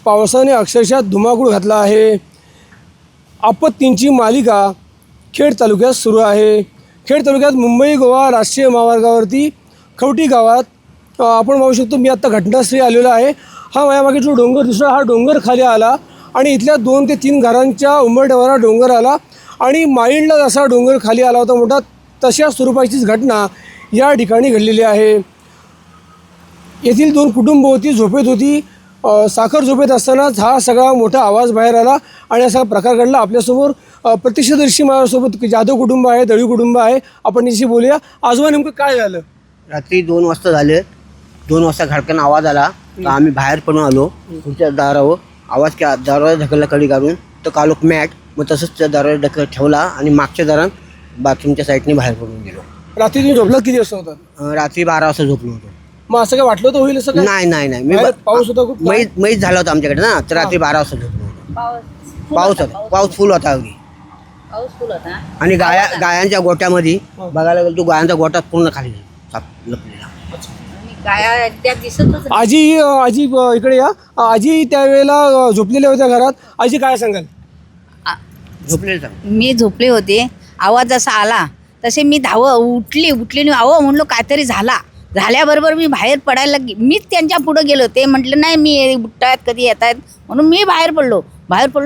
पावसाने अक्षरशः धुमाकूळ घातला आहे। आपत्तींची मालिका खेड तालुक्यात सुरू आहे। खेड तालुक्यात मुंबई गोवा राष्ट्रीय महामार्गावरती खवटी गावात आपण पाहू शकतो। मी आता घटनास्थळी आलेलो आहे। हा माझ्यामागे जो डोंगर दिसतो हा डोंगर खाली आला आणि इथल्या 2 ते 3 घरांच्या उंबरठ्यावर डोंगर आला आणि माइंडला जसा डोंगर खाली आला होता मोठा तशा स्वरूपाचीच घटना या ठिकाणी घडलेली आहे। येथील 2 कुटुंब होती, झोपेत होती। साखर झोपेत असतानाच हा सगळा मोठा आवाज बाहेर आला आणि असा प्रकार घडला। आपल्यासमोर प्रत्यक्षदर्शी माझ्यासोबत जाधव कुटुंब आहे, दळवी कुटुंब आहे। आपण त्याच्याशी बोलूया। आजोबा नेमकं काय झालं? रात्री 2 वाजता झाले। 2 वाजता घडकन आवाज आला तर आम्ही बाहेर पडून आलो। पुढच्या दारावर आवाज क्या दारावर ढकलला कडी काढून तर कालोख मॅट मग तसंच त्या दारावर ढकल ठेवला आणि मागच्या दारात बाथरूमच्या साईडने बाहेर पडून गेलो। रात्री तुम्ही झोपला किती वाजता होता? रात्री 12 वाजता झोपलो होतो। मग असं काय वाटलं तर होईल असं काय? नाही मी पाऊस होता खूप? मैच झाला होता आमच्याकडे ना, तर रात्री 12 वाजता झोपलो होतो। पाऊस फुल होता अगदी। आणि गायांच्या गोट्यामध्ये बघायला गेलो तो गायांचा गोटा पूर्ण खाली लपलेला। आजी इकडे या। आजी त्यावेळेला झोपलेल्या होत्या घरात। आजी काय सांगाल? झोपलेला मी झोपले होते। आवाज जसा आला तसे मी उठली अहो म्हणलो काहीतरी झाल्याबरोबर मी बाहेर पडायला मीच त्यांच्या पुढे गेलो। ते म्हटलं नाही मी उठतायत कधी येत आहेत म्हणून मी बाहेर पडलो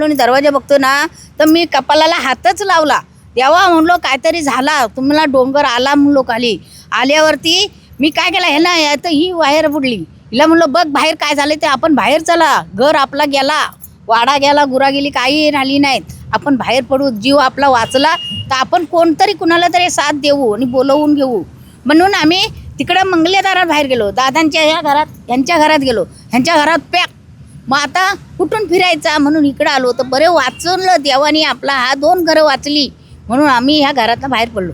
आणि दरवाजा बघतो ना तर मी कपालाला हातच लावला। तेव्हा म्हणलो काहीतरी झाला, तुम्हाला डोंगर आला म्हणलो। खाली आल्यावरती मी काय केलं, हे ना तर ही बाहेर पडली। हिला म्हणलो बघ बाहेर काय झालं ते, आपण बाहेर चला, घर आपला गेला, वाडा गेला, गुरा गेली, काही राहिली नाहीत, आपण बाहेर पडू, जीव आपला वाचला तर आपण कोणतरी कुणाला तरी साथ देऊ आणि बोलवून घेऊ म्हणून आम्ही तिकडं मंगलेदारात बाहेर गेलो। दादांच्या ह्यांच्या घरात गेलो, ह्यांच्या घरात पॅक। मग आता कुठून फिरायचा म्हणून इकडं आलो तर बरे वाचवलं देवानी आपला, हा 2 घरं वाचली म्हणून आम्ही ह्या घरातनं बाहेर पडलो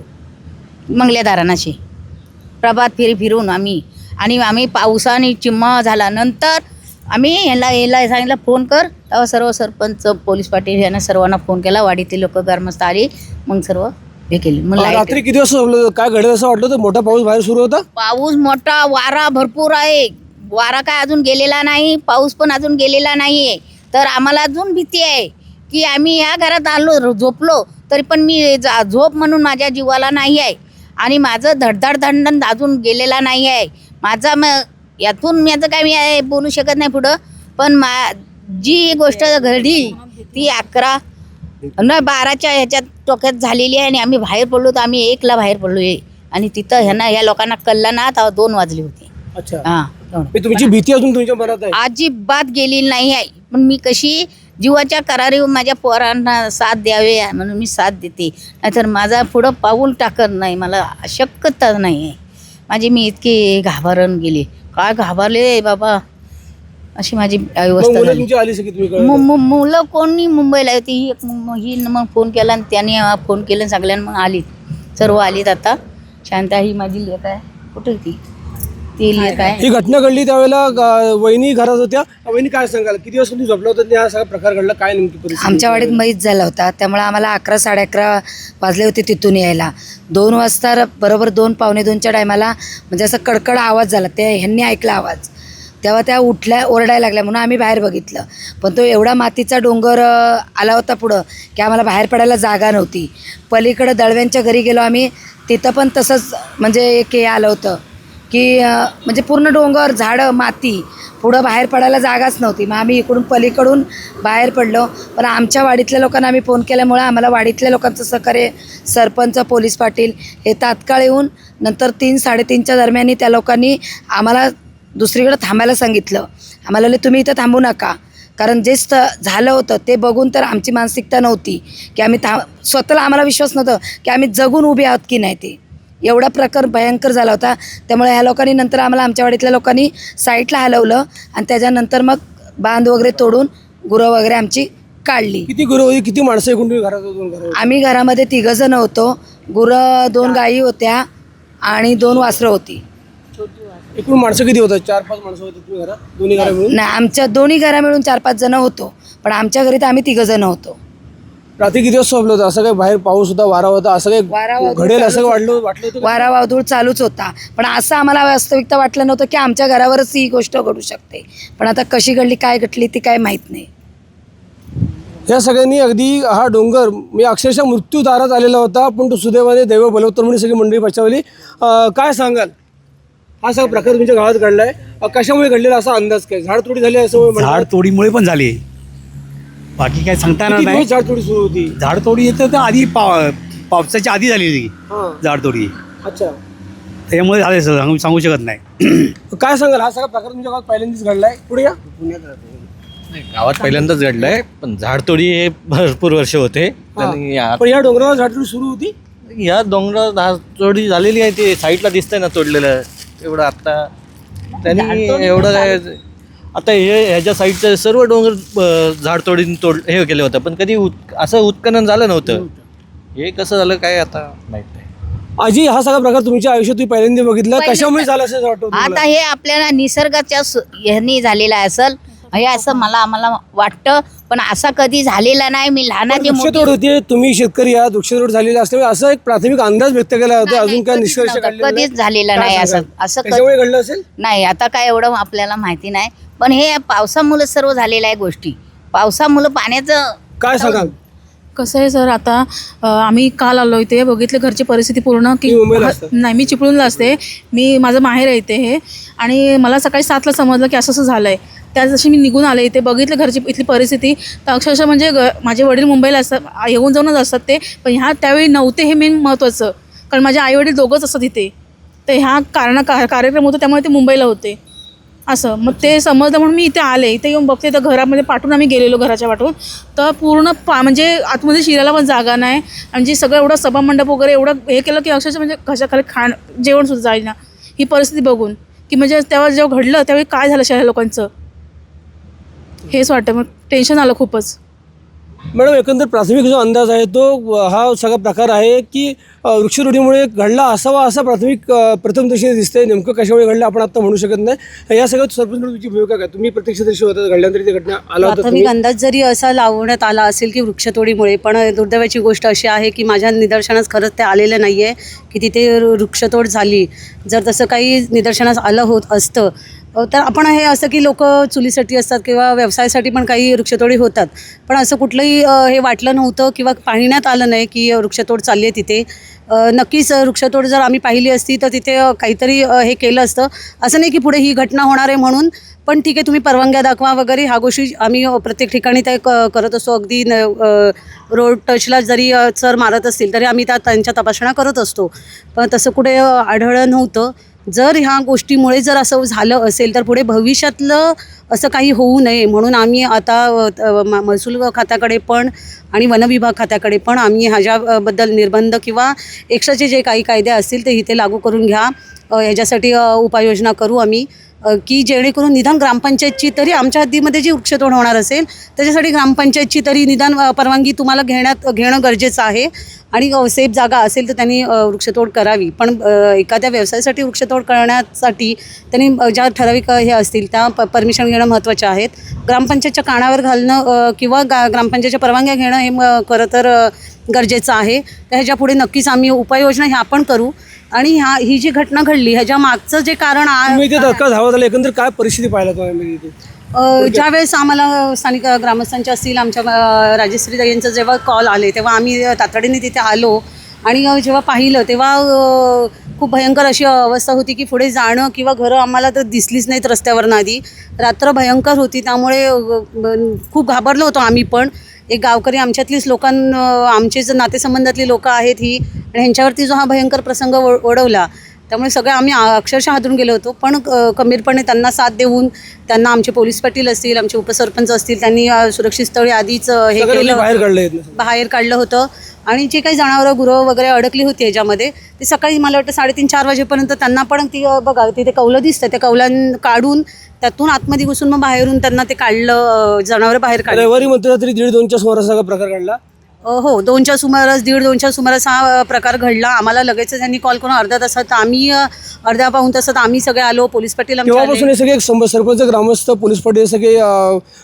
मंगलेदारांशी प्रभात फेरी फिरून आम्ही पावसाने चिम्मा झाला नंतर आम्ही याला सांगितलं फोन कर। तेव्हा सर्व सरपंच पोलीस पाटील यांना सर्वांना फोन केला। वाडीतील लोक ग्रामस्थ आली, मग सर्व हे केली। मग रात्री किती वाजता झोपलं? काय घडलं असं वाटलं? तर मोठा पाऊस बाहेर सुरू होता। पाऊस मोठा, वारा भरपूर आहे। वारा काय अजून गेलेला नाही, पाऊस पण अजून गेलेला नाही आहे। तर आम्हाला अजून भीती आहे की आम्ही ह्या घरात आलो झोपलो तरी पण मी झोप म्हणून माझ्या जीवाला नाही आहे आणि माझं धडधड अजून गेलेला नाही आहे माझा। मग यातून माझं काय मी बोलू शकत नाही पुढं, पण जी गोष्ट घडली ती 11-12च्या ह्याच्यात टोक्यात झालेली आहे आणि आम्ही बाहेर पडलो तर आम्ही 1ला बाहेर पडलो आहे आणि तिथं ह्या लोकांना कळलं ना तेव्हा 2 वाजले होते। अच्छा, हां, तुमची भीती अजून तुमच्या मनात आहे? अजिबात गेलेली नाही आहे, पण मी कशी जीवाच्या करारी माझ्या पोरांना साथ द्यावे म्हणून मी साथ देते, नाहीतर माझा पुढं पाऊल टाकत नाही, मला शक्यता नाही आहे माझी। मी इतकी घाबरून गेली, काय घाबरले बाबा, अशी माझी अवस्था झाली। मुलं कोणी मुंबईला होती, ही मग फोन केला आणि त्याने फोन केलं सगळ्यांना, मग आली, सर्व आलीत। आता शांता ही माझी लेक आहे, कुठे ती लेक आहे। ही घटना घडली त्यावेळेला वहिनी घरात होत्या। वहिनी काय सांगाल, किती वाजता तुम्ही झोपला होता? हा सगळा प्रकार घडला, काय नेमकी परिस्थिती? आमच्या वाडीत मैच झाला होता, त्यामुळे आम्हाला 11-11:30 वाजले होते तिथून यायला। 2 वाजता बरोबर 2-2:45च्या टायमाला म्हणजे असं कडकड आवाज झाला, ते ह्यांनी ऐकला आवाज, तेव्हा त्या उठल्या, ओरडायला लागल्या म्हणून आम्ही बाहेर बघितलं, पण तो एवढा मातीचा डोंगर आला होता पुढं की आम्हाला बाहेर पडायला जागा नव्हती। पलीकडं दळव्यांच्या घरी गेलो आम्ही, तिथं पण तसंच म्हणजे एक हे आलं होतं की म्हणजे पूर्ण डोंगर, झाडं, माती, पुढं बाहेर पडायला जागाच नव्हती। मग आम्ही इकडून पलीकडून बाहेर पडलो, पण आमच्या वाडीतल्या लोकांना आम्ही फोन केल्यामुळे आम्हाला वाडीतल्या लोकांचं सहकार्य, सरपंच, पोलीस पाटील हे तात्काळ येऊन नंतर 3-3:30च्या दरम्यान त्या लोकांनी आम्हाला दुसरीकडे थांबायला सांगितलं। आम्हाला तुम्ही इथं थांबू नका, कारण जे झालं होतं ते बघून तर आमची मानसिकता नव्हती की आम्ही स्वतःला आम्हाला विश्वास नव्हता की आम्ही जगून उभे आहोत की नाही। ते एवढा प्रकार भयंकर झाला होता, त्यामुळे ह्या लोकांनी नंतर आम्हाला आमच्या वाडीतल्या लोकांनी साईडला हलवलं आणि त्याच्यानंतर मग बांध वगैरे तोडून गुरं वगैरे आमची काढली. किती गुरं होती, किती माणसं एकूण तुम्ही घरात दोन घरं होती? आम्ही घरामध्ये 3 जण होतो. गुरं 2 गायी होत्या आणि 2 वासरं होती. एकूण माणसं किती होतात? 4-5 माणसं होती तुम्ही घरात दोन्ही घरा मिळून? नाही, आमच्या दोन्ही घरा मिळून 4-5 जण होतो, पण आमच्या घरी तर आम्ही 3 जण होतो. रात्री किती वाजता झोपलं होतं? असं काही बाहेर पाऊस होता, वारा होता, असं वारा काही वादळ घडेल असं चालूच वाटलं होतं का? वारा वादूळ चालूच होता, पण असं आम्हाला वास्तविकता वाटलं नव्हतं की आमच्या घरावरच ही गोष्ट घडू शकते. पण आता कशी घडली, काय घडली ती काय माहीत नाही. या सगळ्यांनी अगदी हा डोंगर मी अक्षरशः मृत्यूदारात आलेला होता, पण तो सुदैवाने दैव बलवत्तर म्हणून सगळी मंडळी बचावली. काय सांगाल, हा सगळा प्रकार तुमच्या गावात घडलाय, कशामुळे घडलेला असा अंदाज काय? झाडतोडी झाली असं म्हणतात. झाड तोडीमुळे पण झाली, बाकी काय सांगता येणार किती नाही. दिवस झाडतोडी सुरू होती? झाडतोडी येतं तर आधी पावसाच्या आधी झालेली हां, झाडतोडी, अच्छा. त्याच्यामुळे झाले सांगू शकत नाही. काय सांगाल, हा सगळा प्रकार तुमच्या गावात पहिल्यांदाच घडलाय? पुढे या. गावात पहिल्यांदाच घडलंय, पण झाडतोडी हे भरपूर वर्ष होते. आणि पण या डोंगरावर झाडतोडी सुरू होती? या डोंगरात झाडतोडी झालेली आहे, ते साईडला दिसतंय ना तोडलेलं एवढं. आता त्यांनी एवढं काय, आता ह्याच्या साईडचं सर्व डोंगर झाडतोडीने हे केलं होतं, पण कधी असं उत्खनन झालं नव्हतं. हे कसं झालं काय आता माहित नाही. आजी, हा सगळा प्रकार तुमच्या आयुष्यात तुम्ही पहिल्यांदा बघितला, कशामुळे झाला असं वाटतं आता तुम्हाला? हे आपल्याला निसर्गाच्या ह्यानी झालेलं आहे असल, हे असं आम्हाला वाटतं, पण असा कधी झालेला नाही. मी लहानाची वृक्षतोड होती, तुम्ही शेतकरी आहात, वृक्षतोड झालेली असल्यामुळे असं एक प्राथमिक अंदाज व्यक्त केला होता. अजून काय निष्कर्ष काढलेला नाही? कधीच झालेला काय नाही. सांगाल? असं त्याच्यामुळे घडलं असेल? नाही. आता काय एवढं आपल्याला माहिती नाही, पण हे पावसामुळे सर्व झालेल्या आहे गोष्टी. पावसामुळे पाण्याचं काय सांगाल? कसं आहे सर, आता आम्ही काल आलो इथे, बघितलं घरची परिस्थिती पूर्ण की तुम्ही मुंबईला असता? नाही, मी चिपळूणला असते. माझं माहेर आहे इथे हे, आणि मला सकाळी 7ला समजलं की असं असं झालं आहे. त्याच दिवशी मी निघून आले इथे, बघितलं घरची इथली परिस्थिती, तर अक्षरशः म्हणजे माझे वडील मुंबईला असतात, येऊन जाऊनच असतात ते, पण त्यावेळी नव्हते, हे मेन महत्त्वाचं. कारण माझे आईवडील दोघंच असतात इथे, तर ह्या कार्यक्रम होता त्यामुळे ते मुंबईला होते. असं मग ते समजलं म्हणून मी इथे आले. इथे येऊन बघते तर घरामध्ये पाठवून आम्ही गेलेलो घराच्या पाठवून, तर पूर्ण म्हणजे आतमध्ये शिरायला पण जागा नाही. म्हणजे सगळं एवढं सभामंडप वगैरे एवढं हे केलं की अक्षरशः म्हणजे घशाखाली जेवणसुद्धा जाईना. ही परिस्थिती बघून की म्हणजे तेव्हा जेव्हा घडलं त्यावेळी काय झालं शहर लोकांचं, हेच वाटतं. मग टेन्शन आलं खूपच. मॅडम, एकंदर प्राथमिक जो अंदाज आहे तो हा सगळा प्रकार आहे की वृक्षतोडीमुळे घडला असावा, असा प्राथमिक प्रथम दृष्टीने दिसतंय. नेमकं कशामुळे घडलं आपण आता म्हणू शकत नाही. या सगळ्यात सरपंच म्हणून तुमची भूमिका काय? तुम्ही प्रत्यक्षदर्शी होता, घडल्यानंतर ती घटना आला होता. प्राथमिक अंदाज जरी असा लावण्यात आला असेल की वृक्षतोडीमुळे, पण दुर्दैवाची गोष्ट अशी आहे की माझ्या निदर्शनास खरंच ते आलेलं नाही आहे की तिथे वृक्षतोड झाली. जर तसं काही निदर्शनास आलं होत असतं तर आपण हे असं की लोक चुलीसाठी असतात किंवा व्यवसायासाठी पण काही वृक्षतोडी होतात, पण असं कुठलंही हे वाटलं नव्हतं किंवा पाहण्यात आलं नाही की वृक्षतोड चालली आहे तिथे. नक्कीच वृक्षतोड जर आम्ही पाहिली असती तर तिथे काहीतरी हे केलं असतं. असं नाही की पुढे ही घटना होणार आहे म्हणून, पण ठीक आहे तुम्ही परवानग्या दाखवा वगैरे, ह्या गोष्टी आम्ही प्रत्येक ठिकाणी ते करत असतो. अगदी रोड टचला जरी चर मारत असतील तरी आम्ही त्यांच्या तपासण्या करत असतो, पण तसं कुठे आढळलं नव्हतं. जर ह्या गोष्टीमुळे जर असं झालं असेल तर पुढे भविष्यातलं असं काही होऊ नये म्हणून आम्ही आता महसूल खात्याकडे पण आणि वनविभाग खात्याकडे पण आम्ही ह्याच्याबद्दल निर्बंध किंवा एक्स्ट्राचे जे काही कायदे असतील ते इथे लागू करून घ्या, ह्याच्यासाठी उपाययोजना करू आम्ही, की जेणेकरून निदान ग्रामपंचायतची तरी आमच्या हद्दीमध्ये जी वृक्षतोड होणार असेल त्याच्यासाठी ग्रामपंचायतची तरी निदान परवानगी तुम्हाला घेणं गरजेचं आहे. आणि सेफ जागा असेल तर त्यांनी वृक्षतोड करावी, पण एखाद्या व्यवसायासाठी वृक्षतोड करण्यासाठी त्यांनी ज्या ठराविक हे असतील त्या परमिशन घेणं महत्त्वाच्या आहेत. ग्रामपंचायतच्या कानावर घालणं किंवा ग्रामपंचायतच्या परवानग्या घेणं हे खरं तर गरजेचं आहे. तर ह्याच्यापुढे नक्कीच आम्ही उपाययोजना ह्या पण करू. आणि ही जी घटना घडली ह्याच्या मागचं जे कारण तुम्ही इथे धक्का धावत आला, एकंदर काय परिस्थिती पाहिला तुम्ही इथे? ज्यावेळेस आम्हाला स्थानिक ग्रामस्थांच्या असतील आमच्या राजश्री यांचं जेव्हा कॉल आले तेव्हा आम्ही तातडीने तिथे आलो आणि जेव्हा पाहिलं तेव्हा खूप भयंकर अशी अवस्था होती की पुढे जाणं किंवा घरं आम्हाला तर दिसलीच नाहीत रस्त्यावरनं. आधी रात्र भयंकर होती त्यामुळे खूप घाबरलो होतो आम्ही पण. एक गावकरी आमच्यातलीच आमचे जे नातेसंबंधातली लोकं आहेत ही, आणि ह्यांच्यावरती जो हा भयंकर प्रसंग ओढवला त्यामुळे सगळे आम्ही अक्षरशः हादरून गेलो होतो. पण खंबीरपणे त्यांना साथ देऊन त्यांना आमचे पोलीस पाटील असतील, आमचे उपसरपंच असतील, त्यांनी सुरक्षित स्थळी आधीच हे केलं, बाहेर काढले बाहेर काढलं होतं. आणि जे काही जनावरं गुरं वगैरे अडकली होती याच्यामध्ये, ते सकाळी मला वाटतं 3:30-4 वाजेपर्यंत त्यांना पण ती बघा तिथे कौलं दिसतं, त्या कौलां काढून त्यातून आतमध्ये घुसून मग बाहेरून त्यांना ते काढलं, जनावरं बाहेर काढलं. रविवारी म्हणतो तरी 1:30-2च्या सुमारास हा प्रकार घडला. हो, 2च्या सुमारास 1:30-2च्या सुमारास हा प्रकार घडला. आम्हाला लगेच त्यांनी कॉल करून अर्ध्या तासात आम्ही अर्ध्या पाऊण तासात आम्ही सगळे आलो. पोलीस पाटील आमचे तेव्हापासून हे सगळे सरपंच, ग्रामस्थ, पोलीस पाटील सगळे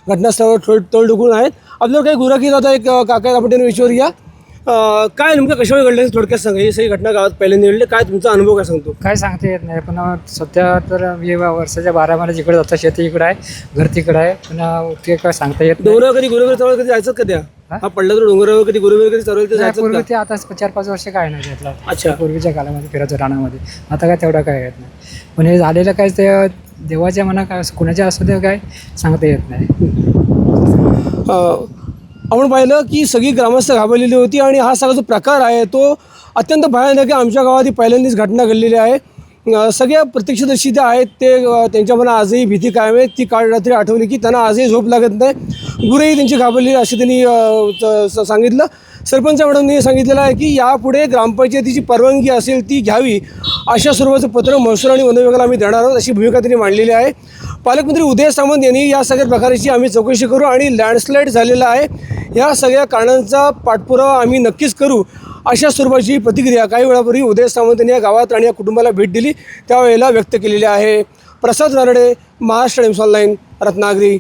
घटनास्थळावर तळ डुकून आहेत. आपल्याला काही गुराखी जाता एक काका आपण त्यांना विचार घ्या. काय नेमकं कशामुळे घडलं थोडक्यात सांगा. ही सगळी घटना गावात पहिल्यांदा घडली, काय तुमचा अनुभव काय सांगतो? काय सांगता येत नाही, पण सध्या तर मी वर्षाच्या 12 महिने जिकडे जातं, शेती इकडे आहे, घर तिकडे आहे, पण ते काय सांगता येत नाही. डोंगरावर कधी गुरुवेर चढवायला कधी जायचं का? त्या हा पडला तर डोंगरावर कधी गुरुवेर कधी चढवायला जायचं पूर्वी का? ते आता 4-5 वर्ष काय नाही घेतला. अच्छा. पूर्वीच्या काळामध्ये फिरायचं रानामध्ये, आता काय तेवढं काय येत नाही. पण हे झालेलं काय ते देवाच्या मना काय कुणाच्या असू दे काय सांगता येत नाही. आपण पाहिलं की सगळी ग्रामस्थ घाबरलेली होती आणि हा सगळा जो प्रकार आहे तो अत्यंत भयानक आहे. आमच्या गावात ही पहिल्यांदाच घटना घडलेली आहे. सगळ्या प्रत्यक्षदर्शी जे आहेत ते त्यांच्या मनात आजही भीती कायम आहे. ती काल रात्री आठवली की त्यांना आजही झोप लागत नाही. गुरेही त्यांची घाबरलेली असे त्यांनी सांगितलं. सरपंच मॅडमने सांगितलेलं आहे की यापुढे ग्रामपंचायतीची परवानगी असेल ती घ्यावी, अशा स्वरूपाचं पत्र महसूल आणि वन विभागाला आम्ही देणार आहोत, अशी भूमिका त्यांनी मांडलेली आहे. पालकमंत्री उदय सामंत यांनी या सगळ्या प्रकाराची आम्ही चौकशी करू आणि लँडस्लाईड झालेला आहे या सगळ्या कारणांचा पाठपुरावा आम्ही नक्कीच करू, अशा स्वरूपाची प्रतिक्रिया काही वेळापूर्वी उदय सामंत यांनी या गावात आणि या कुटुंबाला भेट दिली त्यावेळेला व्यक्त केलेली आहे. प्रसाद नारडे, महाराष्ट्र टाइम्स ऑनलाईन, रत्नागिरी.